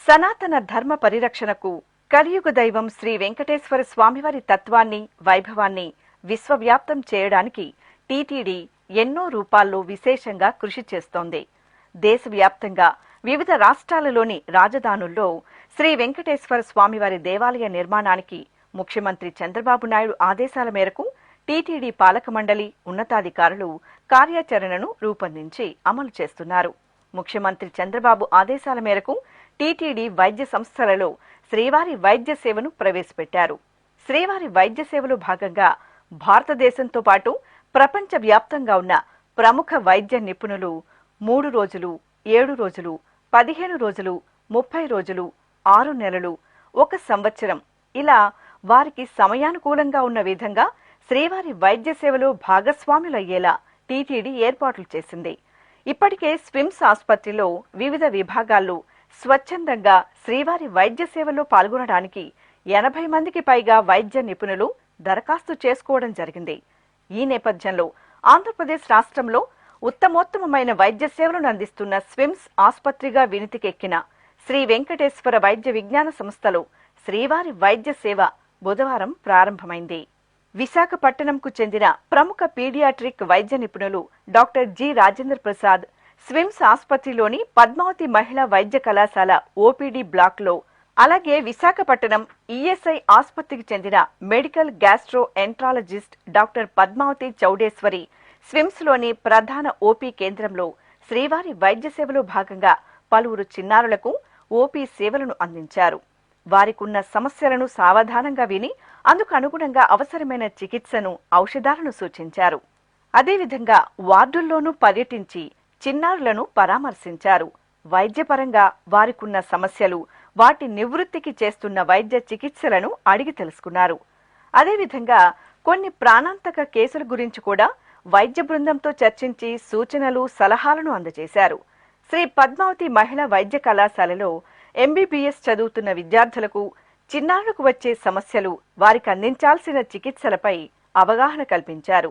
సనాతన ధర్మ పరిరక్షణకు కలియుగ దైవం శ్రీ వెంకటేశ్వర స్వామివారి తత్వాన్ని, వైభవాన్ని విశ్వవ్యాప్తం చేయడానికి టీటీడీ ఎన్నో రూపాల్లో విశేషంగా కృషి చేస్తోంది. దేశవ్యాప్తంగా వివిధ రాష్ట్రాలలోని రాజధానుల్లో శ్రీ వెంకటేశ్వర స్వామివారి దేవాలయ నిర్మాణానికి ముఖ్యమంత్రి చంద్రబాబు నాయుడు ఆదేశాల మేరకు టీటీడీ పాలక మండలి ఉన్నతాధికారులు కార్యాచరణను రూపొందించి అమలు చేస్తున్నారు. ముఖ్యమంత్రి చంద్రబాబు ఆదేశాల మేరకు టీటీడీ వైద్య సంస్థలలో శ్రీవారి వైద్య సేవను ప్రవేశపెట్టారు. శ్రీవారి వైద్య సేవలో భాగంగా భారతదేశంతో పాటు ప్రపంచ వ్యాప్తంగా ఉన్న ప్రముఖ వైద్య నిపుణులు 3 రోజులు, 7 రోజులు, 15 రోజులు, 30 రోజులు, 6 నెలలు, 1 సంవత్సరం ఇలా వారికి సమయానుకూలంగా ఉన్న విధంగా శ్రీవారి వైద్య సేవలో భాగస్వాములయ్యేలా టీటీడీ ఏర్పాట్లు చేసింది. ఇప్పటికే స్విమ్స్ ఆసుపత్రిలో వివిధ విభాగాల్లో స్వచ్ఛందంగా శ్రీవారి వైద్య సేవలో పాల్గొనడానికి 80 మందికి పైగా వైద్య నిపుణులు దరఖాస్తు చేసుకోవడం జరిగింది. ఈ నేపథ్యంలో ఆంధ్రప్రదేశ్ రాష్ట్రంలో ఉత్తమోత్తమైన వైద్య సేవలను అందిస్తున్న స్విమ్స్ ఆసుపత్రిగా వినితికెక్కిన శ్రీ వెంకటేశ్వర వైద్య విజ్ఞాన సంస్థలో శ్రీవారి వైద్య సేవ బుధవారం ప్రారంభమైంది. విశాఖపట్నంకు చెందిన ప్రముఖ పీడియాట్రిక్ వైద్య నిపుణులు డాక్టర్ జి రాజేంద్ర ప్రసాద్ స్విమ్స్ ఆసుపత్రిలోని పద్మావతి మహిళా వైద్య కళాశాల ఓపీడీ బ్లాక్లో, అలాగే విశాఖపట్నం ఈఎస్ఐ ఆసుపత్రికి చెందిన medical gastroenterologist doctor Padmavathi Chowdeswari స్విమ్స్లోని ప్రధాన ఓపీ కేంద్రంలో శ్రీవారి వైద్య సేవలో భాగంగా పలువురు చిన్నారులకు ఓపీ సేవలను అందించారు. వారికున్న సమస్యలను సావధానంగా విని అందుకు అనుగుణంగా అవసరమైన చికిత్సను, ఔషధాలను సూచించారు. అదేవిధంగా వార్డుల్లోనూ పర్యటించి చిన్నారులను పరామర్శించారు. వైద్యపరంగా వారికున్న సమస్యలు, వాటి నివృత్తికి చేస్తున్న వైద్య చికిత్సలను అడిగి తెలుసుకున్నారు. అదేవిధంగా కొన్ని ప్రాణాంతక కేసుల గురించి కూడా వైద్య బృందంతో చర్చించి సూచనలు, సలహాలను అందజేశారు. శ్రీ పద్మావతి మహిళా వైద్య కళాశాలలో ఎంబీబీఎస్ చదువుతున్న విద్యార్థులకు చిన్నారులకు వచ్చే సమస్యలు, వారికి అందించాల్సిన చికిత్సలపై అవగాహన కల్పించారు.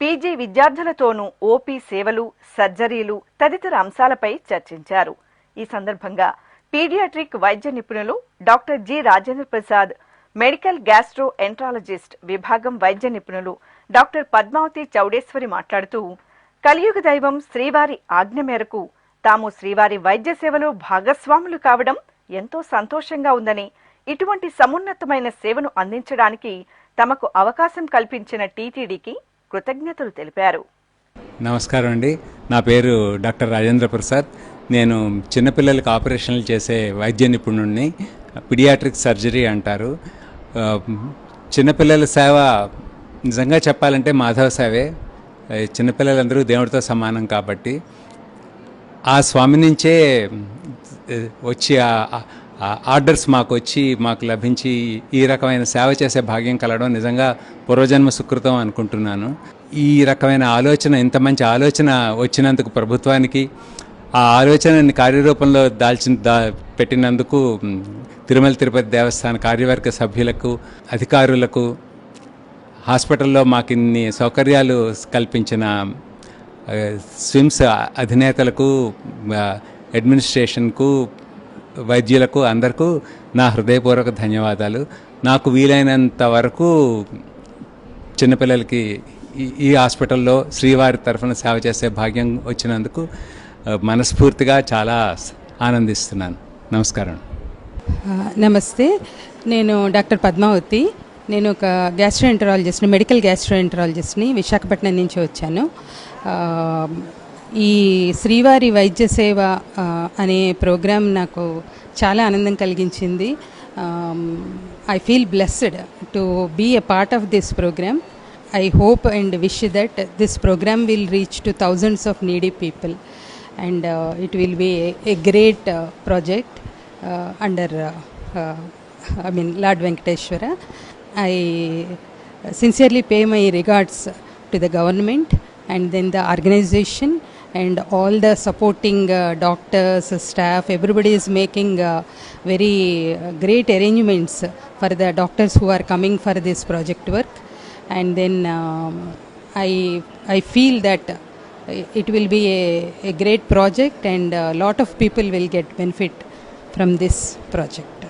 పీజీ విద్యార్థులతోనూ ఓపీ సేవలు, సర్జరీలు తదితర అంశాలపై చర్చించారు. ఈ సందర్భంగా పీడియాట్రిక్ వైద్య నిపుణులు doctor G Rajendra Prasad, medical gastro enterologist విభాగం వైద్య నిపుణులు డాక్టర్ పద్మావతి చౌడేశ్వరి మాట్లాడుతూ, కలియుగ దైవం శ్రీవారి ఆజ్ఞ మేరకు తాము శ్రీవారి వైద్య సేవలో భాగస్వాములు కావడం ఎంతో సంతోషంగా ఉందని, ఇటువంటి సమున్నతమైన సేవను అందించడానికి తమకు అవకాశం కల్పించిన టీటీడీకి కృతజ్ఞతలు తెలిపారు. నమస్కారం అండి. నా పేరు డాక్టర్ రాజేంద్ర ప్రసాద్. నేను చిన్నపిల్లలకు ఆపరేషన్లు చేసే వైద్య నిపుణుడిని. పీడియాట్రిక్ సర్జరీ అంటారు. చిన్నపిల్లల సేవ నిజంగా చెప్పాలంటే మాధవ సేవే. చిన్నపిల్లలందరూ దేవుడితో సమానం కాబట్టి ఆ స్వామి నుంచే వచ్చి ఆర్డర్స్ మాకు లభించి ఈ రకమైన సేవ చేసే భాగ్యం కలగడం నిజంగా పూర్వజన్మ సుకృతం అనుకుంటున్నాను. ఈ రకమైన ఆలోచన, ఇంత మంచి ఆలోచన వచ్చినందుకు ప్రభుత్వానికి, ఆ ఆలోచనని కార్యరూపంలో పెట్టినందుకు తిరుమల తిరుపతి దేవస్థాన కార్యవర్గ సభ్యులకు, అధికారులకు, హాస్పిటల్లో మాకిన్ని సౌకర్యాలు కల్పించిన స్విమ్స్ అధినేతలకు, అడ్మినిస్ట్రేషన్కు, వైద్యులకు అందరికీ నా హృదయపూర్వక ధన్యవాదాలు. నాకు వీలైనంత వరకు చిన్నపిల్లలకి ఈ హాస్పిటల్లో శ్రీవారి తరఫున సేవ చేసే భాగ్యం వచ్చినందుకు మనస్ఫూర్తిగా చాలా ఆనందిస్తున్నాను. నమస్కారం. నమస్తే. నేను డాక్టర్ పద్మావతి. నేను ఒక గ్యాస్ట్రోఎంటరాలజిస్ట్ని, మెడికల్ గ్యాస్ట్రోఎంటరాలజిస్ట్ని. విశాఖపట్నం నుంచి వచ్చాను. ఈ శ్రీవారి వైద్య సేవ అనే ప్రోగ్రాం నాకు చాలా ఆనందం కలిగించింది. I feel blessed to be a part of this programme. I hope and wish that this program will reach to thousands of needy people, and it will be a great project under Lord Venkateshwara. I sincerely pay my regards to the government and then the organization and all the supporting doctors, staff. Everybody is making very great arrangements for the doctors who are coming for this project work. And then I feel that it will be a great project, and a lot of people will get benefit from this project.